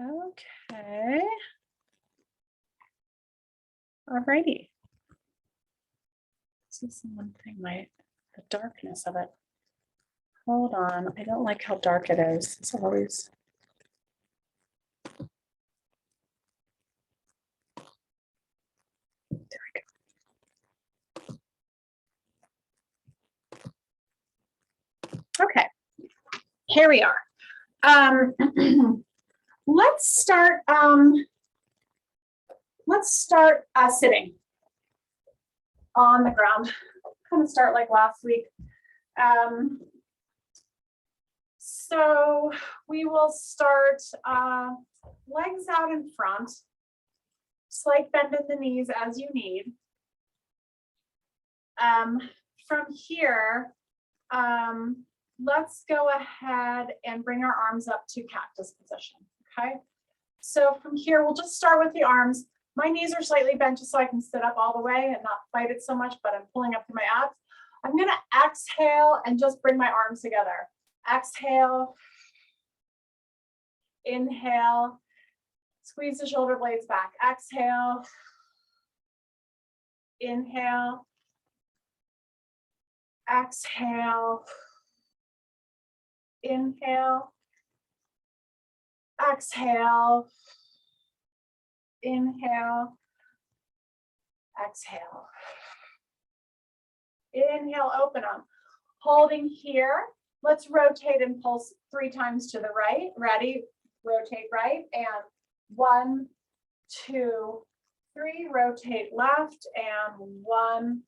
Okay. Alrighty. This is one thing, the darkness of it. Hold on, I don't like how dark it is. It's always. There we go. Okay, here we are. Let's start sitting on the ground. Kind of start like last week. So we will start legs out in front, slight bend in the knees as you need. From here, let's go ahead and bring our arms up to cactus position, okay? So from here, we'll just start with the arms. My knees are slightly bent just so I can sit up all the way and not fight it so much, but I'm pulling up through my abs. I'm gonna exhale and just bring my arms together. Exhale, inhale, squeeze the shoulder blades back. Exhale, inhale, exhale, inhale, exhale, inhale, exhale. Inhale, open them. Holding here, let's rotate and pulse 3 times to the right. Ready? Rotate right, and 1, 2, 3. Rotate left, and 1,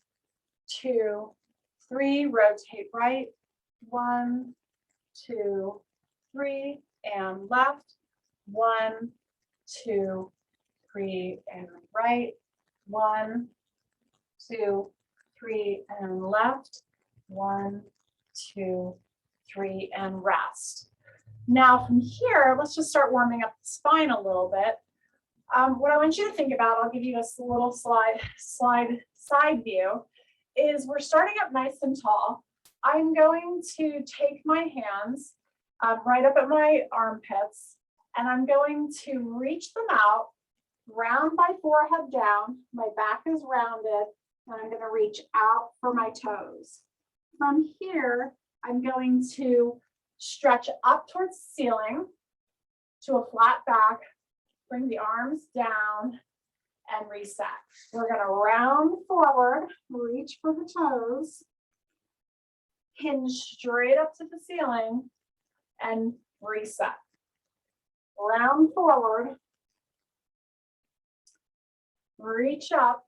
2, 3. Rotate right, 1, 2, 3, and left, 1, 2, 3, and right, 1, 2, 3, and left, 1, 2, 3, and rest. Now from here, let's just start warming up the spine a little bit. What I want you to think about, I'll give you a little side view, is we're starting up nice and tall. I'm going to take my hands right up at my armpits, and I'm going to reach them out, round my forehead down, my back is rounded, and I'm going to reach out for my toes. From here, I'm going to stretch up towards the ceiling to a flat back, bring the arms down, and reset. We're going to round forward, reach for the toes, hinge straight up to the ceiling, and reset. Round forward, reach up,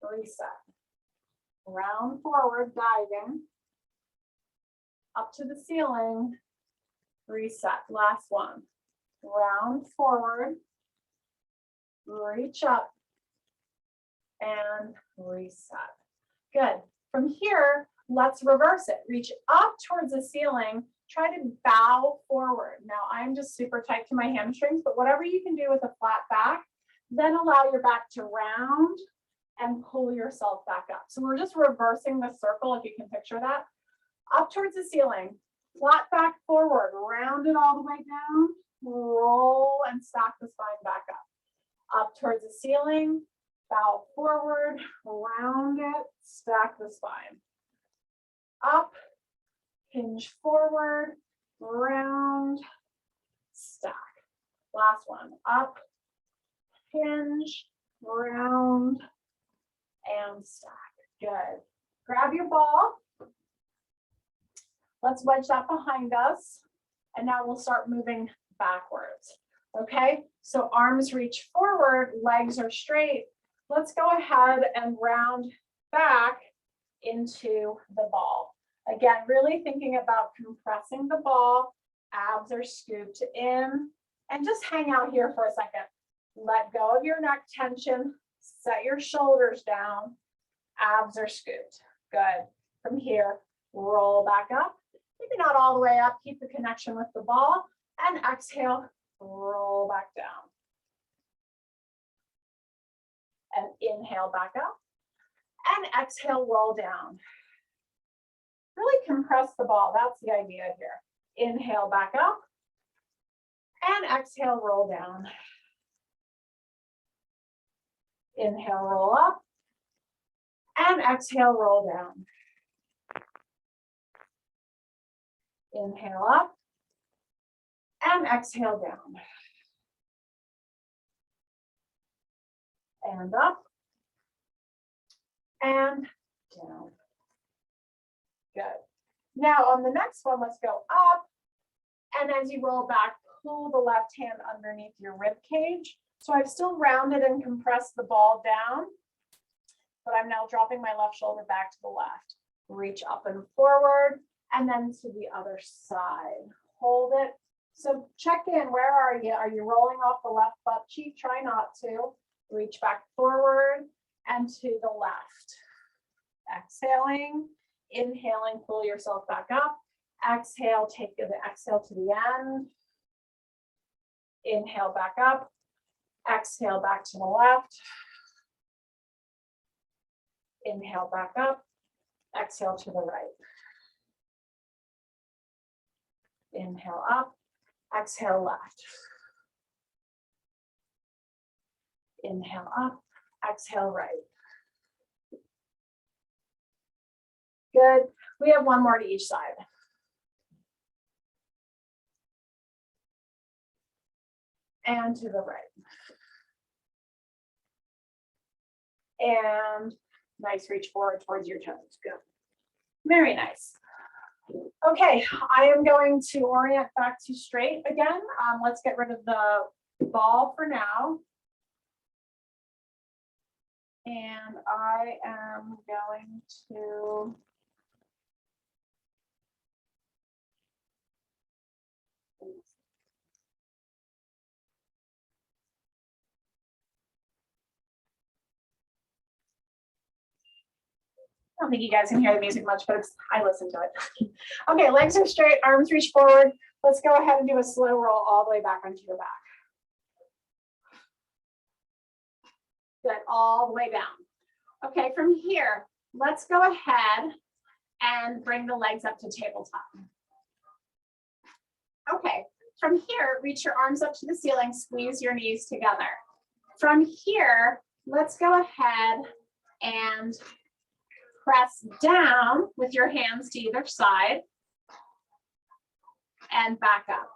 reset. Round forward, diving, up to the ceiling, reset. Last one. Round forward, reach up, and reset. Good. From here, let's reverse it. Reach up towards the ceiling, try to bow forward. Now I'm just super tight to my hamstrings, but whatever you can do with a flat back, then allow your back to round and pull yourself back up. So we're just reversing the circle, if you can picture that. Up towards the ceiling, flat back forward, round it all the way down, roll and stack the spine back up. Up towards the ceiling, bow forward, round it, stack the spine. Up, hinge forward, round, stack. Last one, up, hinge, round, and stack. Good. Grab your ball. Let's wedge that behind us. And now we'll start moving backwards. Okay, so arms reach forward, legs are straight. Let's go ahead and round back into the ball. Again, really thinking about compressing the ball. Abs are scooped in. And just hang out here for a second. Let go of your neck tension. Set your shoulders down. Abs are scooped. Good. From here, roll back up. Maybe not all the way up. Keep the connection with the ball. And exhale, roll back down. And inhale back up. And exhale, roll down. Really compress the ball. That's the idea here. Inhale back up. And exhale, roll down. Inhale, roll up. And exhale, roll down. Inhale up. And exhale down. And up. And down. Good. Now on the next one, let's go up. And as you roll back, pull the left hand underneath your rib cage. So I've still rounded and compressed the ball down, but I'm now dropping my left shoulder back to the left. Reach up and forward, and then to the other side. Hold it. So check in, where are you? Are you rolling off the left butt cheek? Try not to. Reach back forward and to the left. Exhaling, inhaling, pull yourself back up. Exhale, take the exhale to the end. Inhale back up. Exhale back to the left. Inhale back up. Exhale to the right. Inhale up. Exhale left. Inhale up. Exhale right. Good. We have one more to each side. And to the right. And nice reach forward towards your toes. Good. Very nice. Okay, I am going to orient back to straight again. Let's get rid of the ball for now. And I am going to I don't think you guys can hear the music much, but I listen to it. Okay, legs are straight, arms reach forward. Let's go ahead and do a slow roll all the way back onto your back. Good, all the way down. Okay, from here, let's go ahead and bring the legs up to tabletop. Okay, from here, reach your arms up to the ceiling, squeeze your knees together. From here, let's go ahead and press down with your hands to either side and back up.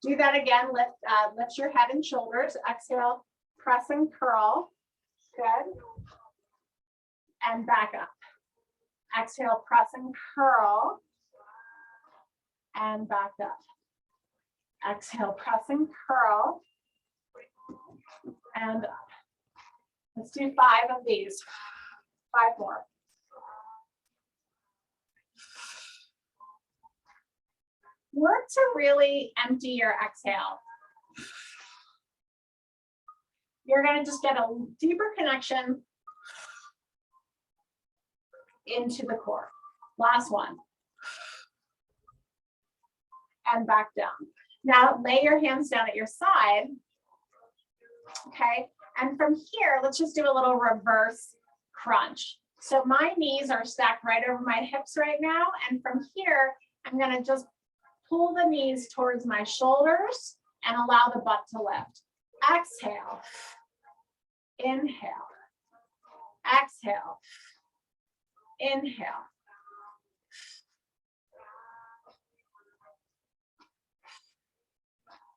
Do that again, lift your head and shoulders, exhale, press and curl, good, and back up. Exhale, press and curl, and back up. Exhale, press and curl, and up. Let's do 5 of these, 5 more. Work to really empty your exhale. You're going to just get a deeper connection into the core. Last one. And back down. Now lay your hands down at your side. Okay. And from here, let's just do a little reverse crunch. So my knees are stacked right over my hips right now. And from here, I'm going to just pull the knees towards my shoulders and allow the butt to lift. Exhale. Inhale. Exhale. Inhale.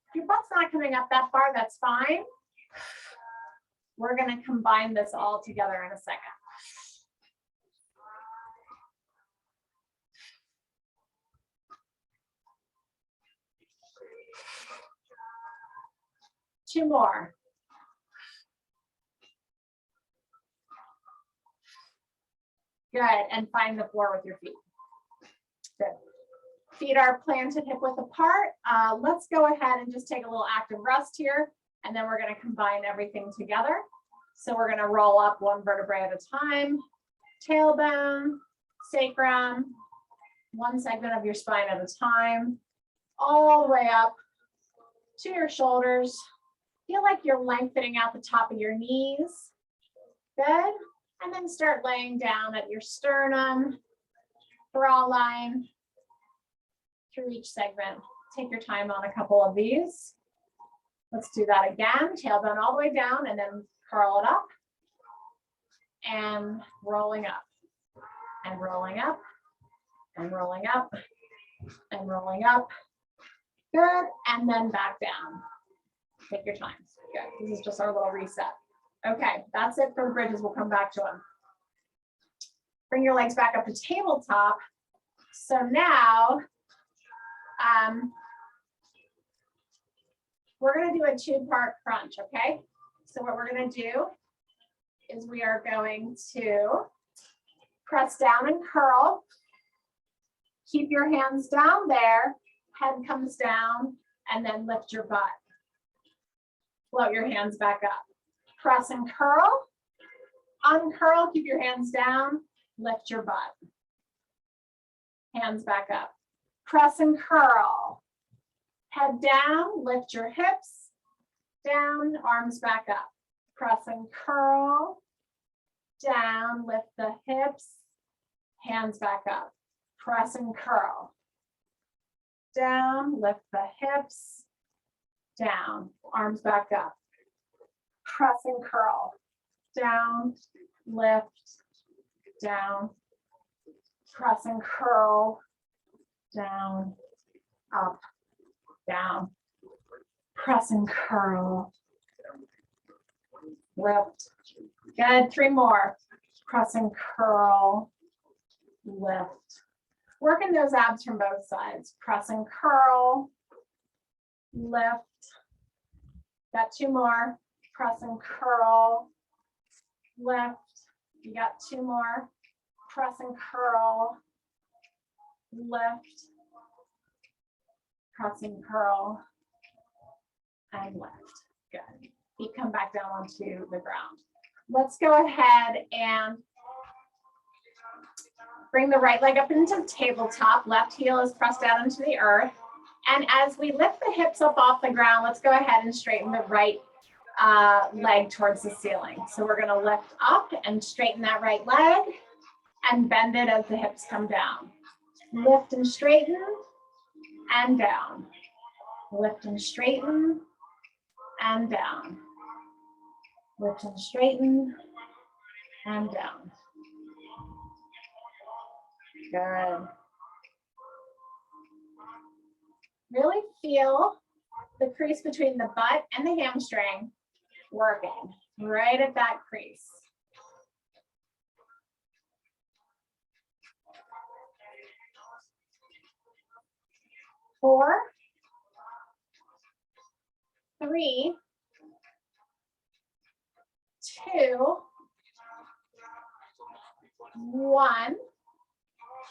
If your butt's not coming up that far, that's fine. We're going to combine this all together in a second. Two more. Good, and find the floor with your feet. Good. Feet are planted hip width apart. Let's go ahead and just take a little active rest here, and then we're going to combine everything together. So we're going to roll up one vertebrae at a time. Tailbone, sacrum, one segment of your spine at a time, all the way up to your shoulders. Feel like you're lengthening out the top of your knees. Good. And then start laying down at your sternum, brow line through each segment. Take your time on a couple of these. Let's do that again. Tailbone all the way down and then curl it up and rolling up and rolling up and rolling up and rolling up. Good. And then back down. Take your time. Good. This is just our little reset. Okay, that's it for the bridges. We'll come back to them. Bring your legs back up to tabletop. So now, we're going to do a 2-part crunch, okay? So what we're going to do is we are going to press down and curl. Keep your hands down there. Head comes down and then lift your butt. Float your hands back up. Press and curl. Uncurl, keep your hands down. Lift your butt. Hands back up. Press and curl. Head down, lift your hips. Down, arms back up. Press and curl. Down, lift the hips. Hands back up. Press and curl. Down, lift the hips. Down, arms back up. Press and curl. Down, lift, down. Press and curl. Down, up, down. Press and curl. Lift. Good. 3 more. Press and curl. Lift. Working those abs from both sides. Press and curl. Lift. Got 2 more. Press and curl. Lift. You got 2 more. Press and curl. Lift. Press and curl. And lift. Good. Feet come back down onto the ground. Let's go ahead and bring the right leg up into tabletop. Left heel is pressed down into the earth. And as we lift the hips up off the ground, let's go ahead and straighten the right leg towards the ceiling. So we're going to lift up and straighten that right leg and bend it as the hips come down. Lift and straighten and down. Lift and straighten and down. Lift and straighten and down. Good. Really feel the crease between the butt and the hamstring working right at that crease. Four, 3, 2, 1.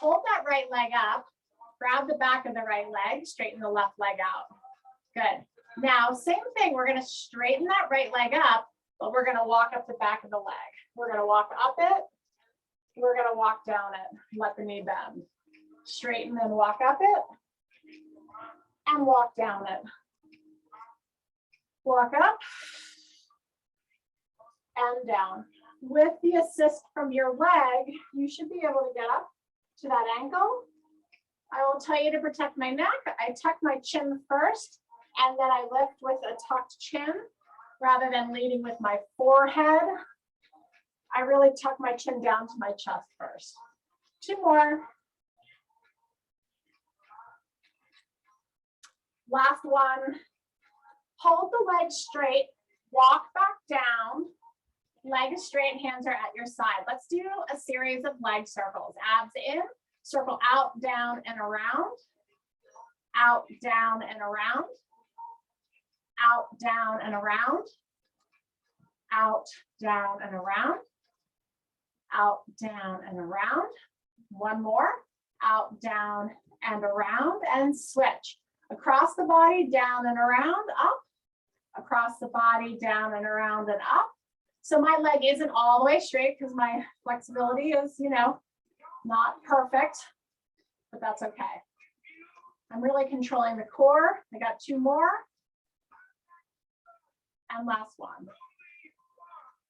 Hold that right leg up. Grab the back of the right leg, straighten the left leg out. Good. Now, same thing. We're going to straighten that right leg up, but we're going to walk up the back of the leg. We're going to walk up it. We're going to walk down it. Let the knee bend. Straighten and walk up it. And walk down it. Walk up and down. With the assist from your leg, you should be able to get up to that ankle. I will tell you to protect my neck. I tuck my chin first, and then I lift with a tucked chin rather than leading with my forehead. I really tuck my chin down to my chest first. 2 more. Last one. Hold the leg straight, walk back down, leg is straight, hands are at your side. Let's do a series of leg circles. Abs in, circle out, down, and around. Out, down, and around. Out, down, and around. Out, down, and around. Out, down, and around. 1 more. Out, down, and around, and switch. Across the body, down and around, up. Across the body, down and around and up. So my leg isn't all the way straight because my flexibility is, not perfect, but that's okay. I'm really controlling the core. I got 2 more. And last one.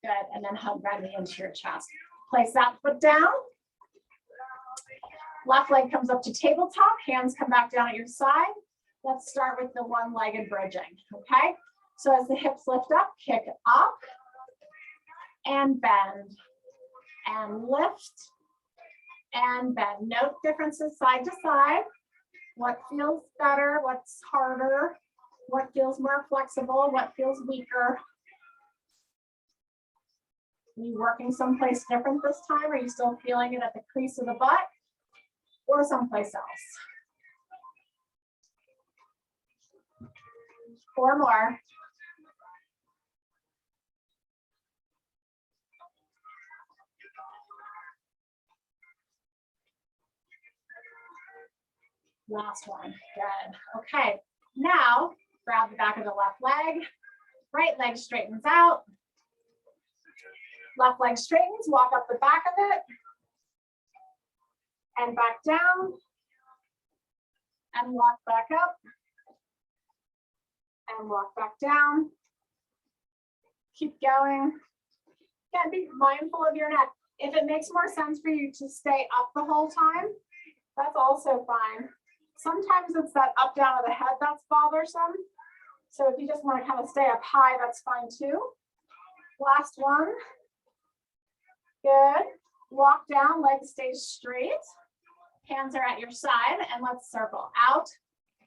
Good, and then hug that knee into your chest. Place that foot down. Left leg comes up to tabletop, hands come back down at your side. Let's start with the one-legged bridging, okay? So as the hips lift up, kick up and bend and lift and bend. Note differences side to side. What feels better, what's harder, what feels more flexible, what feels weaker. Are you working someplace different this time? Are you still feeling it at the crease of the butt or someplace else? 4 more. Last one. Good. Okay. Now grab the back of the left leg. Right leg straightens out. Left leg straightens. Walk up the back of it. And back down. And walk back up. And walk back down. Keep going. Again, be mindful of your neck. If it makes more sense for you to stay up the whole time, that's also fine. Sometimes it's that up down of the head that's bothersome. So if you just want to kind of stay up high, that's fine too. Last one. Good. Walk down, legs stay straight. Hands are at your side, and let's circle out,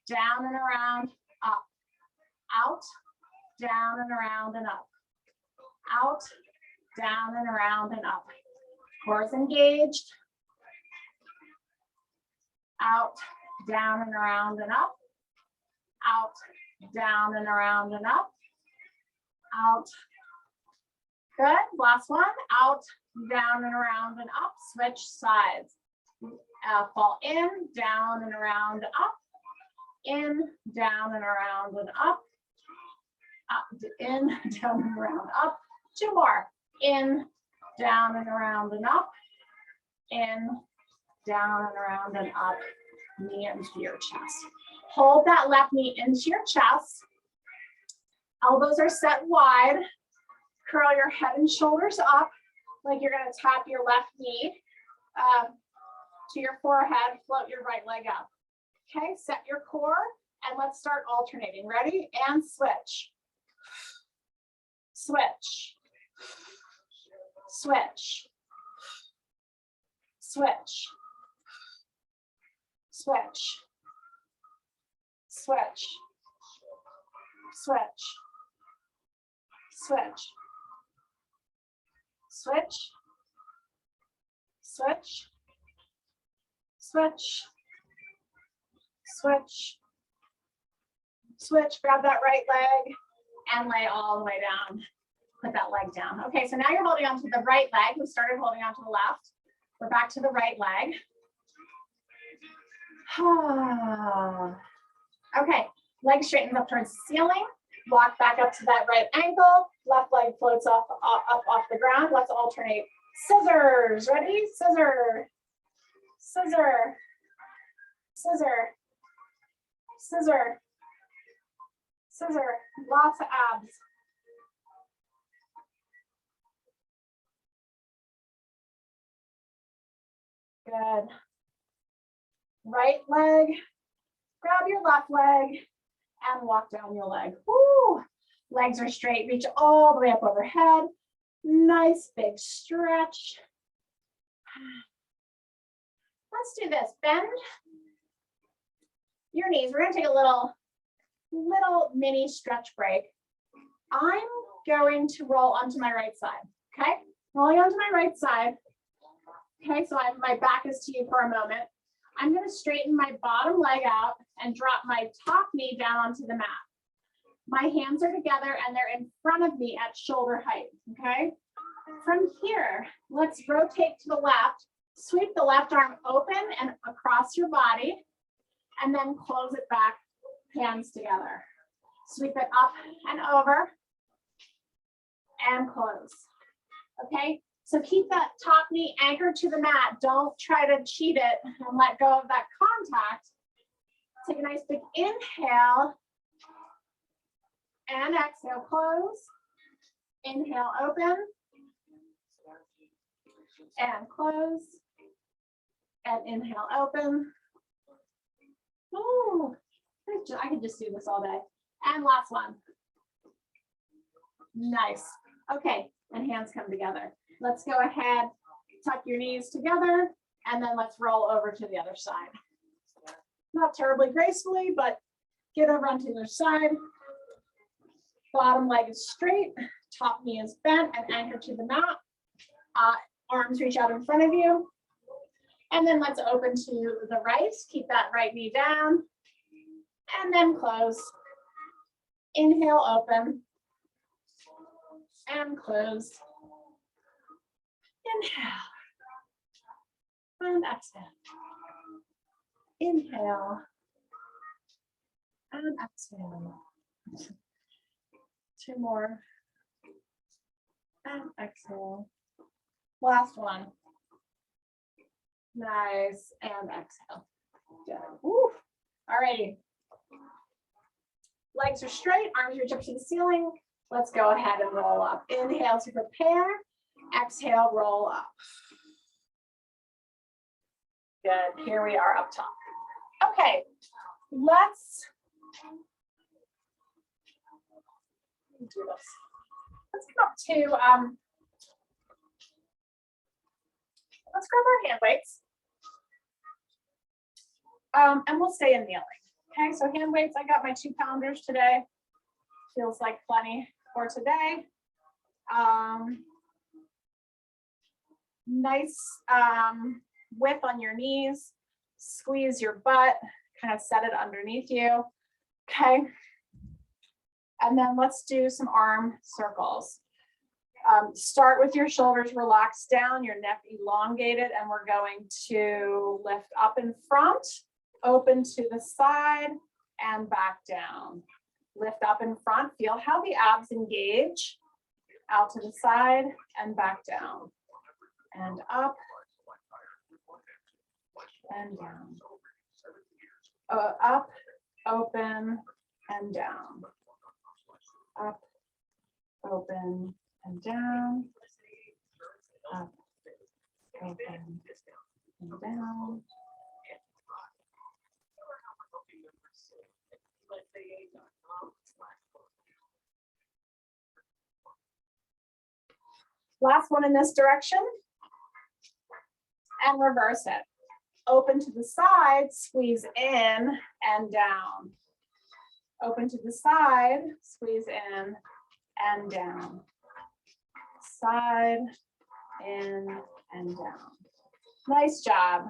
down and around, up. Out, down and around and up. Out, down and around and up. Core is engaged. Out, down and around and up. Out, down and around and up. Out. Good. Last one. Out, down and around and up. Switch sides. Fall in, down and around, up. In, down and around and up. Up, in, down and around, up. 2 more. In, down and around and up. In, down and around and up. Knee into your chest. Hold that left knee into your chest. Elbows are set wide. Curl your head and shoulders up like you're going to tap your left knee to your forehead. Float your right leg up. Okay, set your core and let's start alternating. Ready? And switch. Switch. Switch. Switch. Switch. Switch. Switch. Switch. Switch. Switch. Switch. Switch. Switch. Grab that right leg and lay all the way down. Put that leg down. Okay, so now you're holding on to the right leg. We started holding on to the left. We're back to the right leg. Okay, leg straightens up towards the ceiling. Walk back up to that right ankle. Left leg floats up off the ground. Let's alternate. Scissors. Ready? Scissor. Scissor. Scissor. Scissor. Scissor. Lots of abs. Good. Right leg. Grab your left leg and walk down your leg. Woo! Legs are straight. Reach all the way up overhead. Nice big stretch. Let's do this. Bend your knees. We're going to take a little mini stretch break. I'm going to roll onto my right side. Okay? Rolling onto my right side. Okay, so my back is to you for a moment. I'm going to straighten my bottom leg out and drop my top knee down onto the mat. My hands are together and they're in front of me at shoulder height, okay? From here, let's rotate to the left, sweep the left arm open and across your body, and then close it back, hands together. Sweep it up and over, and close, okay? So keep that top knee anchored to the mat. Don't try to cheat it and let go of that contact. Take a nice big inhale and exhale, close. Inhale, open and close. And inhale, open. Ooh, I could just do this all day. And last one. Nice. Okay, and hands come together. Let's go ahead, tuck your knees together, and then let's roll over to the other side. Not terribly gracefully, but get over onto the other side. Bottom leg is straight, top knee is bent and anchored to the mat. Arms reach out in front of you. And then let's open to the right. Keep that right knee down. And then close. Inhale, open. And close. Inhale. And exhale. Inhale. And exhale. 2 more. And exhale. Last one. Nice. And exhale. Good. Woo. All righty. Legs are straight, arms reach up to the ceiling. Let's go ahead and roll up. Inhale to prepare. Exhale, roll up. Good. Here we are up top. Okay. Let's do this. Let's come up to let's grab our hand weights. And we'll stay in kneeling. Okay, so hand weights, I got my 2-pounders today. Feels like plenty for today. Nice width on your knees. Squeeze your butt, kind of set it underneath you. Okay. And then let's do some arm circles. Start with your shoulders relaxed down, your neck elongated, and we're going to lift up in front, open to the side, and back down. Lift up in front, feel how the abs engage, out to the side, and back down. And up, and down. Up, open, and down. Up, open, and down. Up, open, and down. Last one in this direction. And reverse it. Open to the side, squeeze in and down. Open to the side, squeeze in and down. Side, in, and down. Nice job.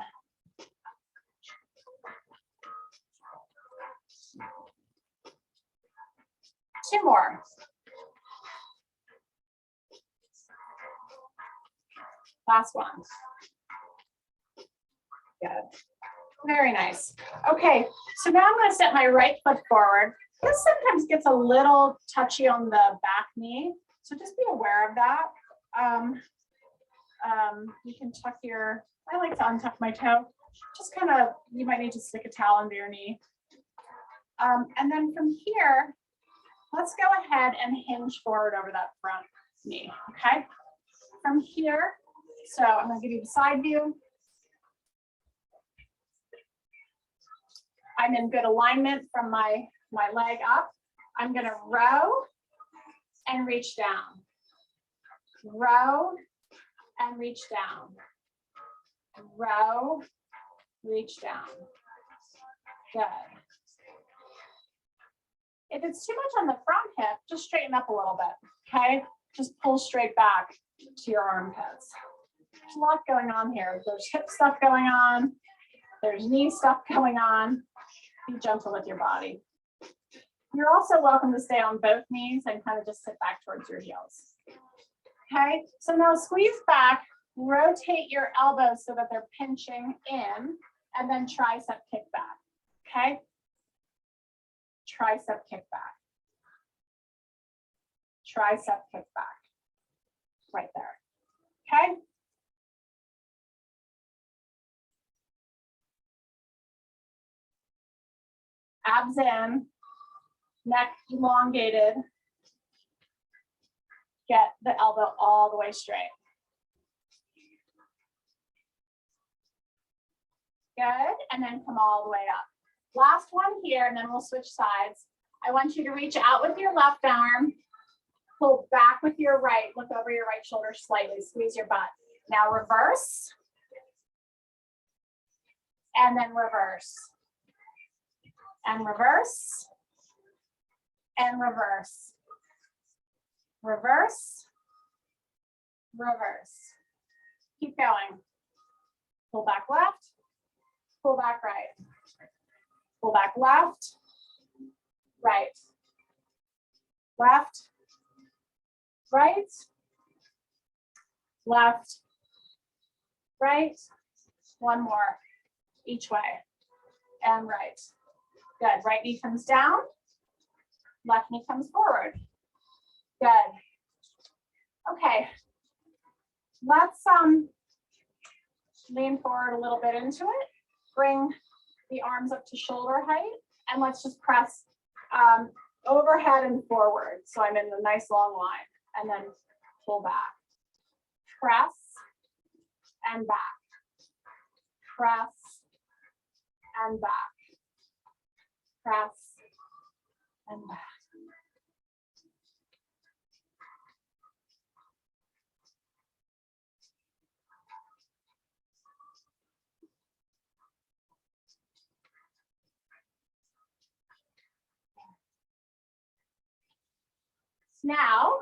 Two more. Last one. Good. Very nice. Okay, so now I'm going to set my right foot forward. This sometimes gets a little touchy on the back knee, so just be aware of that. You can tuck your, I like to untuck my toe. Just kind of, you might need to stick a towel under your knee. And then from here, let's go ahead and hinge forward over that front knee, okay? From here, so I'm going to give you the side view. I'm in good alignment from my leg up. I'm going to row and reach down. Row and reach down. Row, reach down. Good. If it's too much on the front hip, just straighten up a little bit, okay? Just pull straight back to your armpits. There's a lot going on here. There's hip stuff going on. There's knee stuff going on. Be gentle with your body. You're also welcome to stay on both knees and kind of just sit back towards your heels. Okay, so now squeeze back, rotate your elbows so that they're pinching in, and then tricep kick back. Okay, tricep kick back. Tricep kick back. Right there. Okay. Abs in, neck elongated. Get the elbow all the way straight. Good, and then come all the way up. Last one here, and then we'll switch sides. I want you to reach out with your left arm Pull back with your right. Look over your right shoulder slightly. Squeeze your butt. Now reverse. And then reverse. And reverse. And reverse. Reverse. Reverse. Keep going. Pull back left. Pull back right. Pull back left. Right. Left. Right. Left. Right. One more. Each way. And right. Good. Right knee comes down. Left knee comes forward. Good. Okay. Let's lean forward a little bit into it. Bring the arms up to shoulder height, and let's just press overhead and forward. So I'm in a nice long line, and then pull back. Press and back. Press and back. Press and back. Now,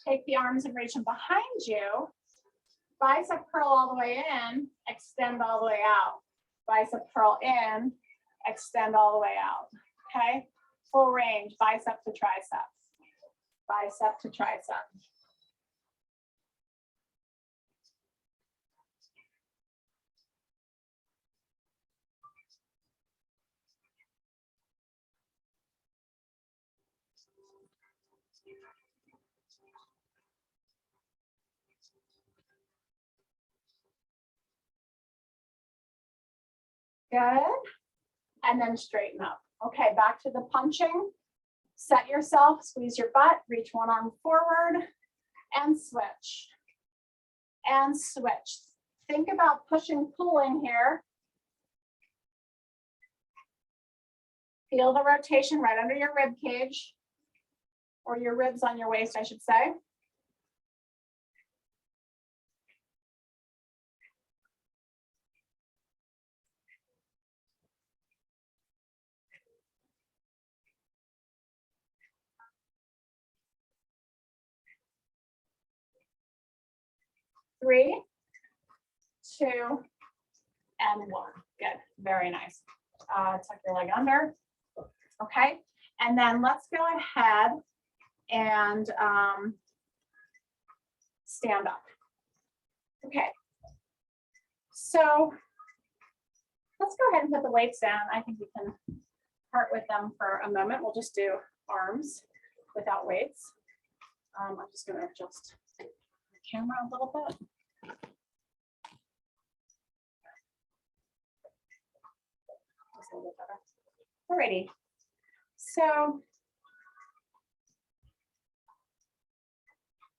take the arms and reach them behind you. Bicep curl all the way in, extend all the way out. Bicep curl in, extend all the way out. Okay? Full range, bicep to tricep. Bicep to tricep. Good. And then straighten up. Okay, back to the punching. Set yourself, squeeze your butt, reach one arm forward, and switch. And switch. Think about pushing, pulling here. Feel the rotation right under your rib cage, or your ribs on your waist, I should say. Three, two, and one. Good, very nice. Tuck your leg under. Okay, and then let's go ahead and stand up. Okay, so let's go ahead and put the weights down. I think we can part with them for a moment. We'll just do arms without weights. I'm just going to adjust the camera a little bit. Just a little bit better. Alrighty. So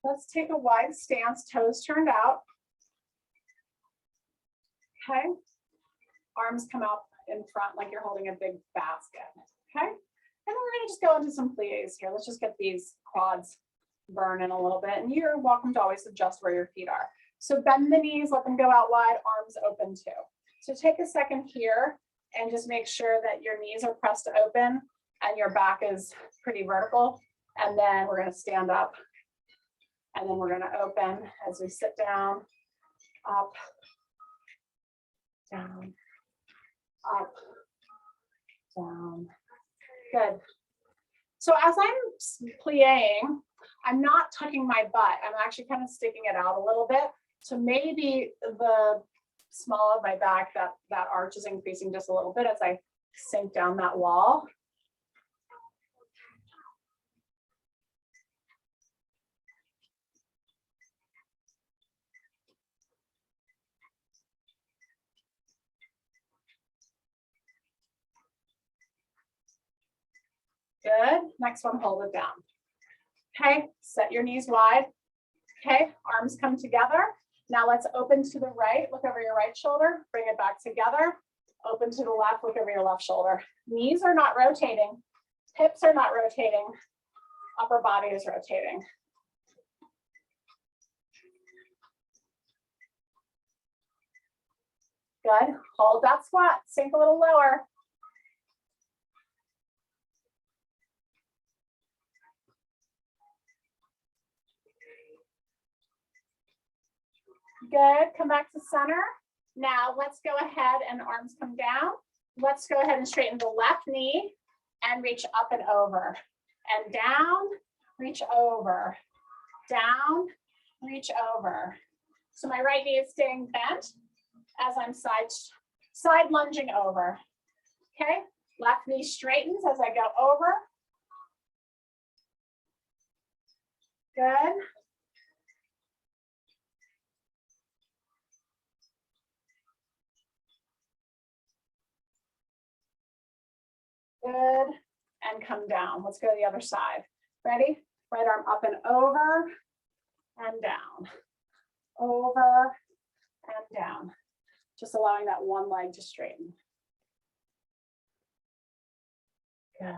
let's take a wide stance, toes turned out. Okay. Arms come up in front like you're holding a big basket. Okay. And then we're going to just go into some plies here. Let's just get these quads burning a little bit. And you're welcome to always adjust where your feet are. So bend the knees, let them go out wide, arms open too. So take a second here and just make sure that your knees are pressed open and your back is pretty vertical. And then we're going to stand up. And then we're going to open as we sit down, up, down, up, down. Good. So as I'm plying, I'm not tucking my butt. I'm actually kind of sticking it out a little bit. So maybe the small of my back, that arch is increasing just a little bit as I sink down that wall. Good. Next one, hold it down. Okay, set your knees wide. Okay, arms come together. Now let's open to the right, look over your right shoulder, bring it back together. Open to the left, look over your left shoulder. Knees are not rotating. Hips are not rotating. Upper body is rotating. Good. Hold that squat. Sink a little lower. Good. Come back to center. Now let's go ahead and arms come down. Let's go ahead and straighten the left knee and reach up and over. And down, reach over. Down, reach over. So my right knee is staying bent as I'm side lunging over. Okay, left knee straightens as I go over. Good. Good. And come down. Let's go to the other side. Ready? Right arm up and over and down. Over and down. Just allowing that one leg to straighten. Good.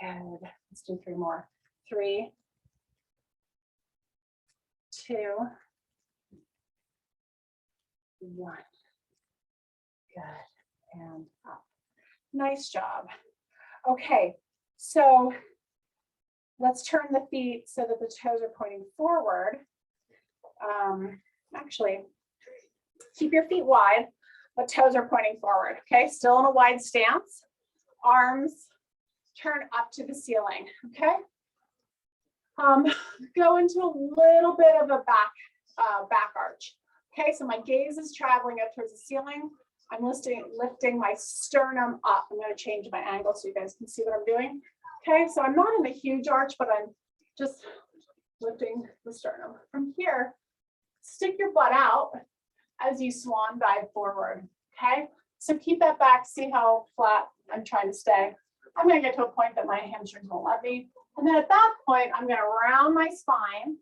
Good. Let's do 3 more. 3, 2, 1. Good. And up. Nice job. Okay, so let's turn the feet so that the toes are pointing forward. Actually, keep your feet wide, but toes are pointing forward. Okay, still in a wide stance. Arms turn up to the ceiling. Okay. Go into a little bit of a back arch. Okay, so my gaze is traveling up towards the ceiling. I'm lifting my sternum up. I'm going to change my angle so you guys can see what I'm doing. Okay, so I'm not in a huge arch, but I'm just lifting the sternum. From here, stick your butt out as you swan dive forward. Okay, so keep that back. See how flat I'm trying to stay. I'm going to get to a point that my hamstrings won't let me. And then at that point, I'm going to round my spine,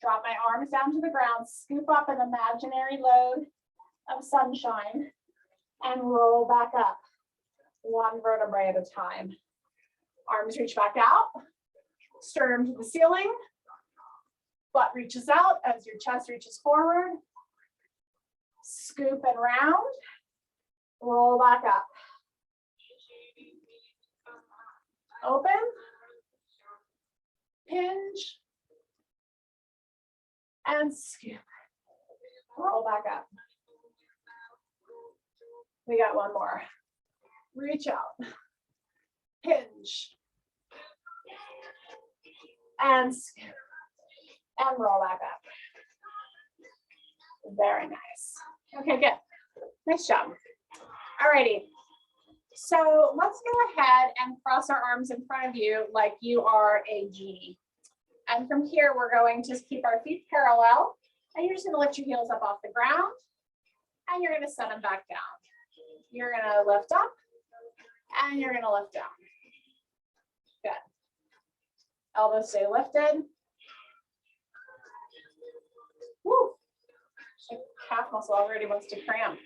drop my arms down to the ground, scoop up an imaginary load of sunshine, and roll back up, one vertebrae at a time. Arms reach back out, sternum to the ceiling, butt reaches out as your chest reaches forward, scoop and round, roll back up. Open, hinge, and scoop. Roll back up. We got one more. Reach out, hinge, and scoop, and roll back up. Very nice. Okay, good. Nice job. Alrighty. So let's go ahead and cross our arms in front of you like you are a genie. And from here, we're going to keep our feet parallel. And you're just going to lift your heels up off the ground. And you're going to set them back down. You're going to lift up. And you're going to lift down. Good. Elbows stay lifted. Woo. The calf muscle already wants to cramp.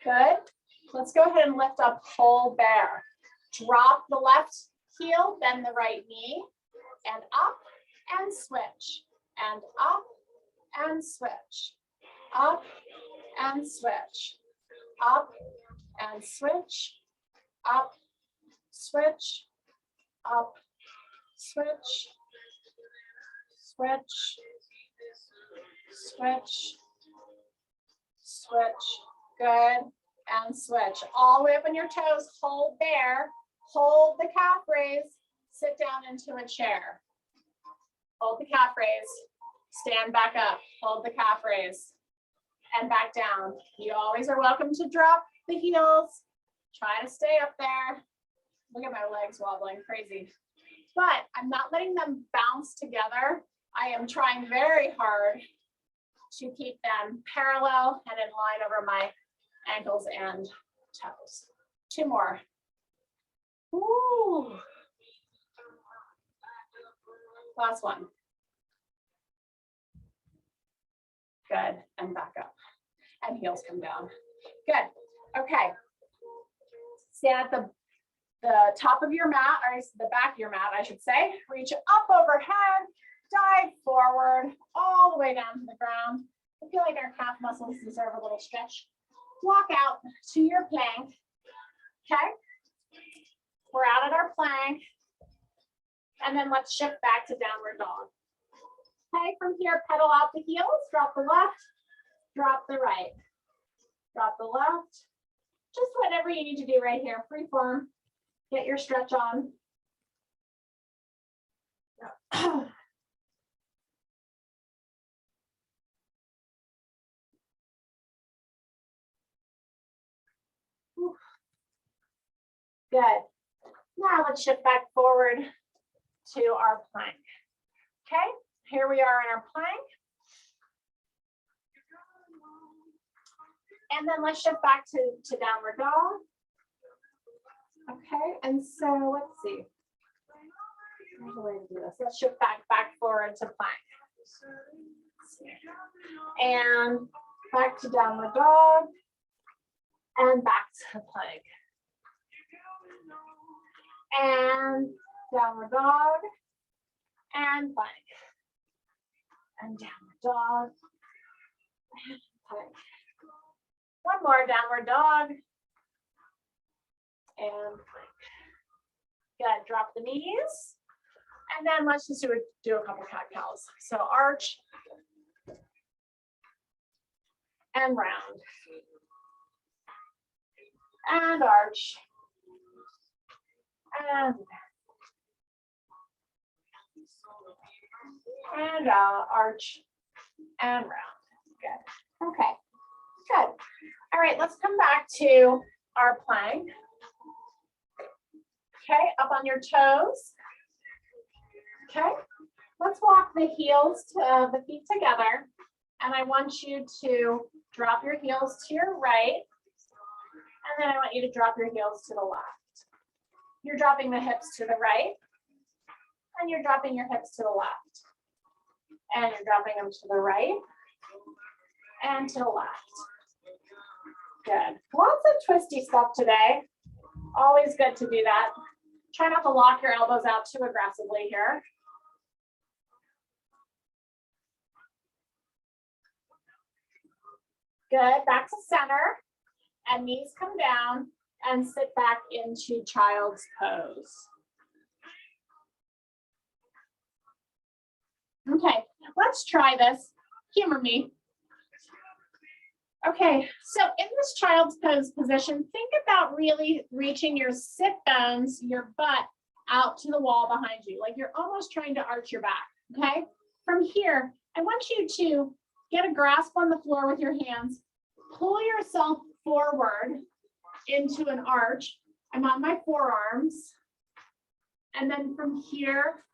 Good. Let's go ahead and lift up whole bear. Drop the left heel, bend the right knee, and up and switch, and up and switch, up and switch, up and switch, up, switch, up, switch, switch, switch, switch. Good. And switch. All the way up on your toes. Hold there. Hold the calf raise. Sit down into a chair. Hold the calf raise. Stand back up. Hold the calf raise. And back down. You always are welcome to drop the heels. Try to stay up there. Look at my legs wobbling. Crazy. But I'm not letting them bounce together. I am trying very hard to keep them parallel and in line over my ankles and toes. 2 more. Ooh. Last one. Good, and back up. And heels come down. Good, okay. Stand at the top of your mat, or the back of your mat, I should say. Reach up overhead, dive forward, all the way down to the ground. I feel like our calf muscles deserve a little stretch. Walk out to your plank, okay? We're out at our plank. And then let's shift back to downward dog. Okay, from here, pedal out the heels, drop the left, drop the right, drop the left. Just whatever you need to do right here, free form. Get your stretch on. Good. Now let's shift back forward to our plank. Okay, here we are in our plank. And then let's shift back to downward dog. Okay, and so let's see. There's a way to do this. Let's shift back forward to plank. And back to downward dog. And back to plank. And downward dog. And plank. And downward dog. And plank. One more downward dog. And plank. Good. Drop the knees. And then let's just do a couple cat cows. So arch and round. And arch. And arch and round. Good. Okay. Good. All right, let's come back to our plank. Okay, up on your toes. Okay, let's walk the heels to the feet together. And I want you to drop your heels to your right. And then I want you to drop your heels to the left. You're dropping the hips to the right. And you're dropping your hips to the left. And you're dropping them to the right. And to the left. Good. Lots of twisty stuff today. Always good to do that. Try not to lock your elbows out too aggressively here. Good. Back to center. And knees come down and sit back into child's pose. Okay, let's try this. Humor me. Okay, so in this child's pose position, think about really reaching your sit bones, your butt out to the wall behind you, like you're almost trying to arch your back, okay? From here, I want you to get a grasp on the floor with your hands, pull yourself forward into an arch. I'm on my forearms. And then from here,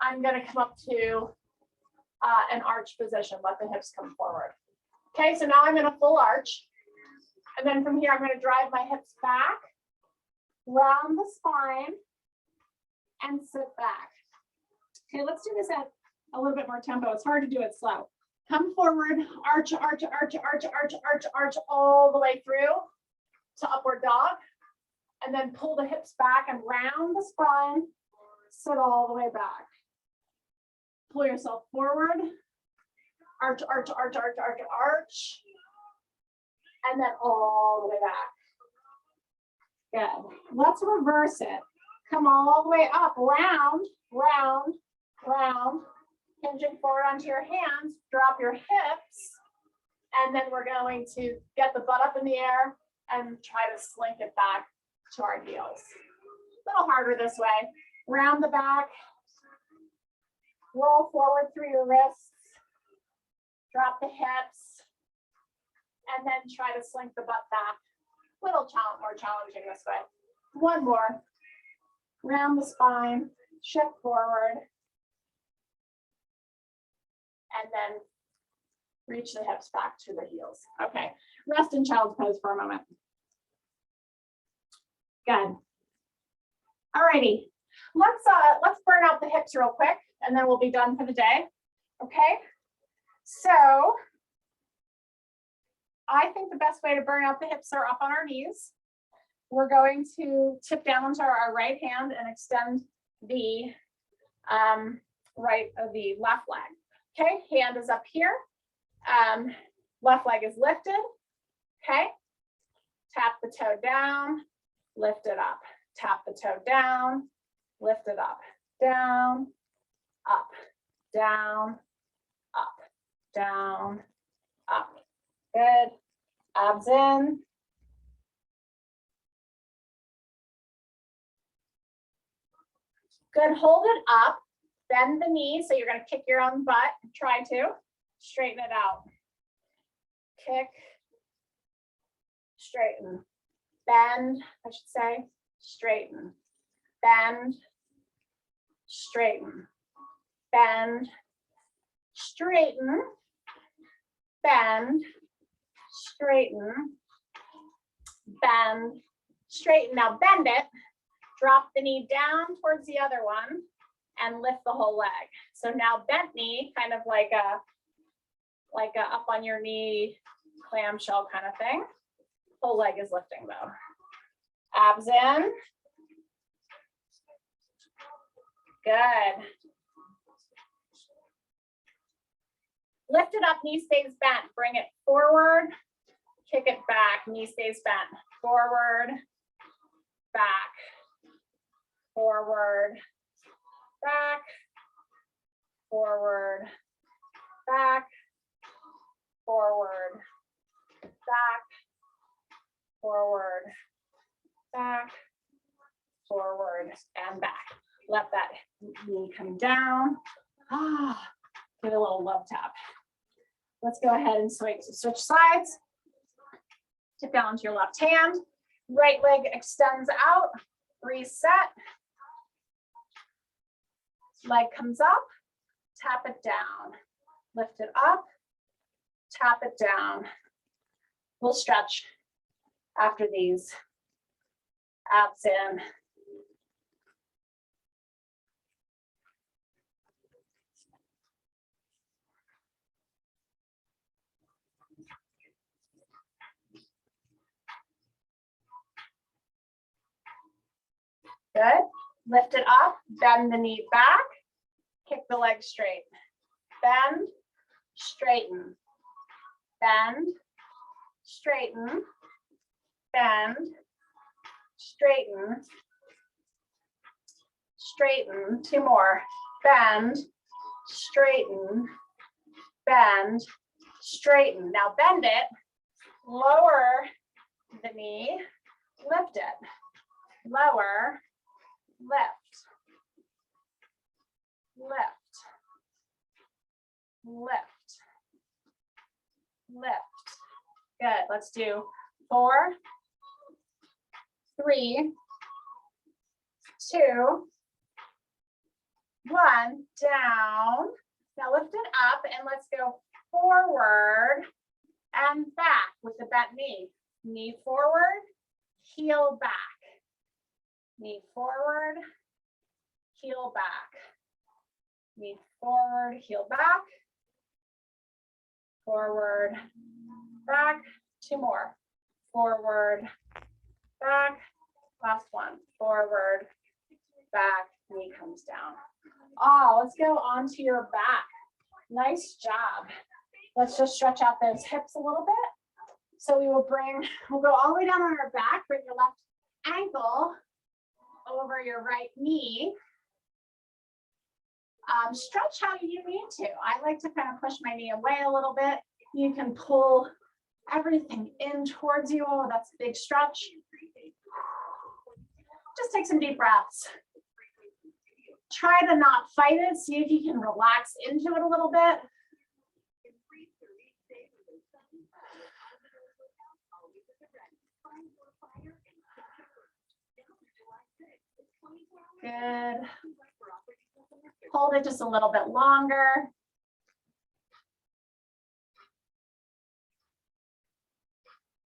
I'm gonna come up to an arch position, let the hips come forward. Okay, so now I'm in a full arch. And then from here, I'm going to drive my hips back, round the spine, and sit back. Okay, let's do this at a little bit more tempo. It's hard to do it slow. Come forward, arch, arch, arch, arch, arch, arch, arch, all the way through to upward dog. And then pull the hips back and round the spine, sit all the way back. Pull yourself forward. Arch, arch, arch, arch, arch, arch. And then all the way back. Good. Let's reverse it. Come all the way up, round, round, round. Hinging forward onto your hands, drop your hips. And then we're going to get the butt up in the air and try to slink it back to our heels. A little harder this way. Round the back. Roll forward through your wrists. Drop the hips, and then try to slink the butt back. A little more challenging this way. One more. Round the spine, shift forward, and then reach the hips back to the heels. Okay, rest in child's pose for a moment. Good. All righty, let's burn out the hips real quick, and then we'll be done for the day. Okay. So I think the best way to burn out the hips are up on our knees. We're going to tip down onto our right hand and extend the the left leg. Okay, hand is up here. Left leg is lifted. Okay, tap the toe down, lift it up. Tap the toe down, lift it up. Down, up, down, up, down, up. Good. Abs in. Good. Hold it up. Bend the knee. So you're going to kick your own butt. Try to straighten it out. Kick. Straighten. Bend, I should say. Straighten. Bend. Straighten. Bend. Straighten. Bend. Straighten. Bend. Straighten. Now bend it. Drop the knee down towards the other one and lift the whole leg. So now bent knee, kind of like a up on your knee clamshell kind of thing. Whole leg is lifting though. Abs in. Good. Lift it up, knee stays bent. Bring it forward, kick it back, knee stays bent. Forward, back, forward, back, forward, back, forward, back, forward, back, forward, and back. Let that knee come down. Give it a little love tap. Let's go ahead and switch sides. Tip down to your left hand. Right leg extends out. Reset. Leg comes up. Tap it down. Lift it up. Tap it down. We'll stretch after these. Abs in. Good. Lift it up, bend the knee back, kick the leg straight. Bend, straighten, bend, straighten, bend, straighten, straighten. Two more. Bend, straighten, bend, straighten. Now bend it, lower the knee, lift it, lower, lift, lift, lift, lift. Good. Let's do 4, 3, 2, 1. Down. Now lift it up and let's go forward and back with the bent knee. Knee forward, heel back. Knee forward, heel back. Knee forward, heel back. Forward, back. 2 more. Forward, back. Last one. Forward, back. Knee comes down. Let's go onto your back. Nice job. Let's just stretch out those hips a little bit. So we'll go all the way down on our back. Bring your left ankle over your right knee. Stretch how you need to. I like to kind of push my knee away a little bit. You can pull everything in towards you. Oh, that's a big stretch. Just take some deep breaths. Try to not fight it. See if you can relax into it a little bit. Good. Hold it just a little bit longer.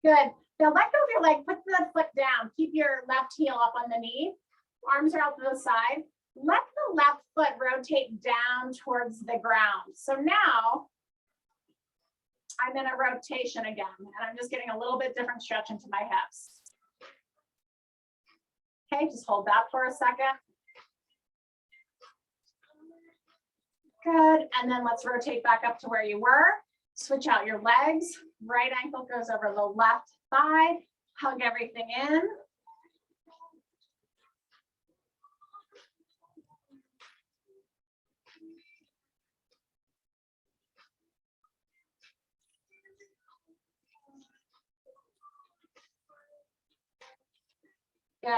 Good. Now let go of your leg. Put the foot down. Keep your left heel up on the knee. Arms are out to the side. Let the left foot rotate down towards the ground. So now I'm in a rotation again, and I'm just getting a little bit different stretch into my hips. Okay, just hold that for a second. Good, and then let's rotate back up to where you were. Switch out your legs. Right ankle goes over the left thigh. Hug everything in. Good,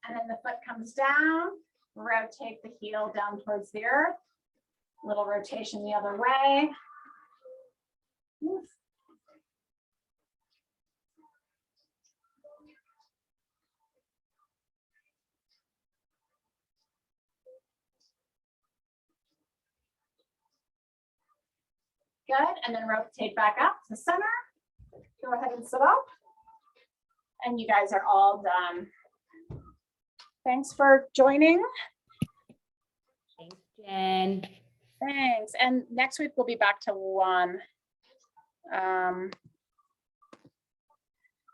and then the foot comes down. Rotate the heel down towards the earth. Little rotation the other way. Good, and then rotate back up to center. Go ahead and sit up. And you guys are all done. Thanks for joining. Thanks, Jen. Thanks. And next week we'll be back to 1.